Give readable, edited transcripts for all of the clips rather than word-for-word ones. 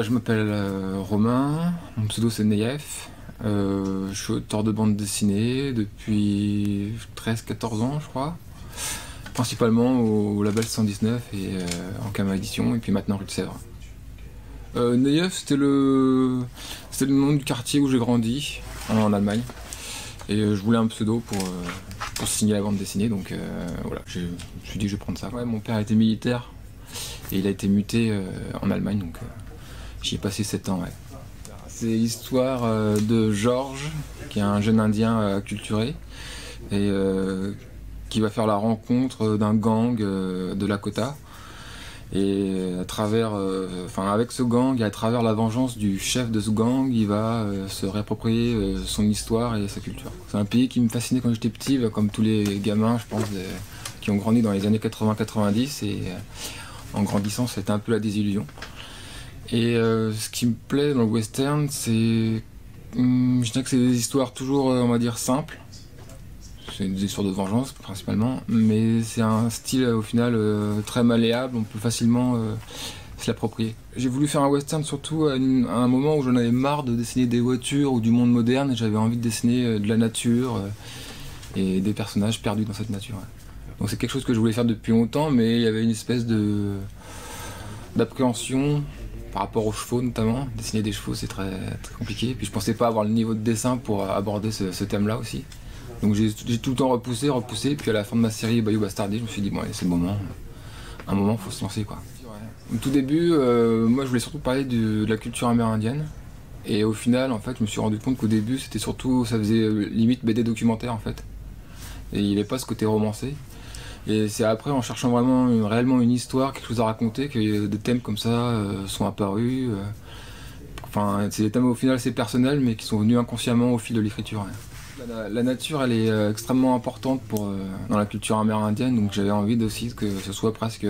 Je m'appelle Romain, mon pseudo c'est Neyef. Je suis auteur de bande dessinée depuis 13-14 ans je crois. Principalement au label 119 et en Kama Édition et puis maintenant Rue de Sèvres. Neyef c'était le nom du quartier où j'ai grandi en Allemagne. Et je voulais un pseudo pour signer la bande dessinée, donc voilà, je me suis dit que je vais prendre ça. Ouais, mon père était militaire et il a été muté en Allemagne, donc j'y ai passé 7 ans. Ouais. C'est l'histoire de Georges, qui est un jeune indien acculturé, et qui va faire la rencontre d'un gang de Lakota. Et à travers, avec ce gang et à travers la vengeance du chef de ce gang, il va se réapproprier son histoire et sa culture. C'est un pays qui me fascinait quand j'étais petit, comme tous les gamins, je pense, qui ont grandi dans les années 80-90, et en grandissant, c'était un peu la désillusion. Et ce qui me plaît dans le western, c'est, je dirais que c'est des histoires toujours, on va dire, simples. C'est des histoires de vengeance principalement, mais c'est un style au final très malléable, on peut facilement se l'approprier. J'ai voulu faire un western surtout à un moment où j'en avais marre de dessiner des voitures ou du monde moderne, et j'avais envie de dessiner de la nature et des personnages perdus dans cette nature. Ouais. Donc c'est quelque chose que je voulais faire depuis longtemps, mais il y avait une espèce d'appréhension par rapport aux chevaux notamment. Dessiner des chevaux c'est très compliqué, puis je pensais pas avoir le niveau de dessin pour aborder ce thème-là aussi. Donc j'ai tout le temps repoussé, puis à la fin de ma série Bayou Bastardi, je me suis dit bon allez, c'est le moment, un moment faut se lancer quoi. Au tout début, moi je voulais surtout parler de la culture amérindienne, et au final en fait je me suis rendu compte qu'au début c'était surtout, ça faisait limite BD documentaire en fait, et il n'y avait pas ce côté romancé. Et c'est après en cherchant vraiment réellement une histoire, quelque chose à raconter, que des thèmes comme ça sont apparus. Enfin c'est des thèmes au final assez personnels mais qui sont venus inconsciemment au fil de l'écriture. Ouais. La nature elle est extrêmement importante dans la culture amérindienne, donc j'avais envie aussi que ce soit presque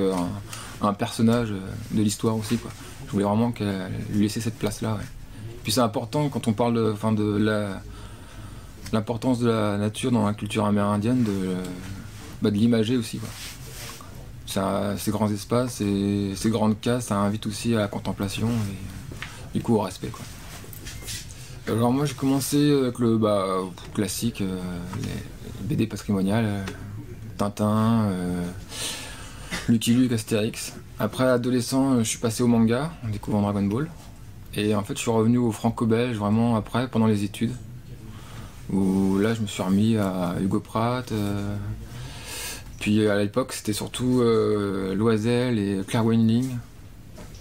un personnage de l'histoire aussi, quoi. Je voulais vraiment lui laisser cette place là. Ouais. Puis c'est important quand on parle de l'importance de la nature dans la culture amérindienne, de l'imager aussi, quoi. Ces grands espaces et ces grandes cases, ça invite aussi à la contemplation et du coup au respect, quoi. Alors moi j'ai commencé avec le classique, les BD patrimoniales, Tintin, Lucky Luke, Astérix. Après adolescent, je suis passé au manga en découvrant Dragon Ball. Et en fait je suis revenu au franco-belge vraiment après, pendant les études. Où là je me suis remis à Hugo Pratt. Puis à l'époque c'était surtout Loisel et Claire Weinling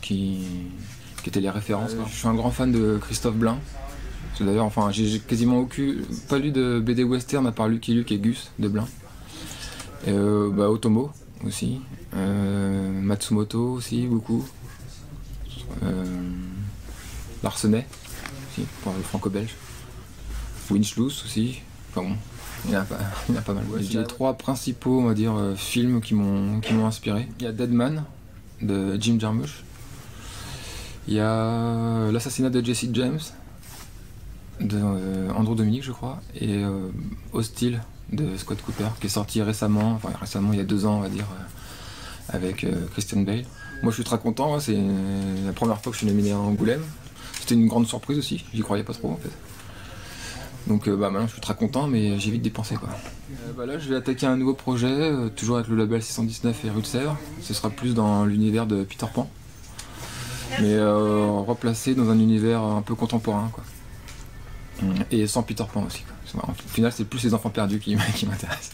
qui étaient les références. Je suis un grand fan de Christophe Blain. D'ailleurs, j'ai quasiment pas lu de BD western à part Lucky Luke et Gus de Blain. Otomo aussi, Matsumoto aussi beaucoup, Larsenet aussi pour le franco-belge, Winchloos aussi. Enfin bon, il y en a pas mal. J'ai les 3 principaux, on va dire, films qui m'ont inspiré. Il y a Deadman de Jim Jarmusch. Il y a l'assassinat de Jesse James de Andrew Dominic je crois, et Hostile de Scott Cooper qui est sorti récemment il y a 2 ans on va dire, avec Christian Bale. Moi je suis très content, c'est la première fois que je suis nominé à Angoulême, c'était une grande surprise aussi, j'y croyais pas trop en fait. Donc maintenant je suis très content, mais j'ai vite dépensé quoi. Là je vais attaquer un nouveau projet, toujours avec le label 619 et Rue de Sèvres. Ce sera plus dans l'univers de Peter Pan, mais replacé dans un univers un peu contemporain, quoi. Et sans Peter Pan aussi, quoi. Au final c'est plus les enfants perdus qui m'intéressent.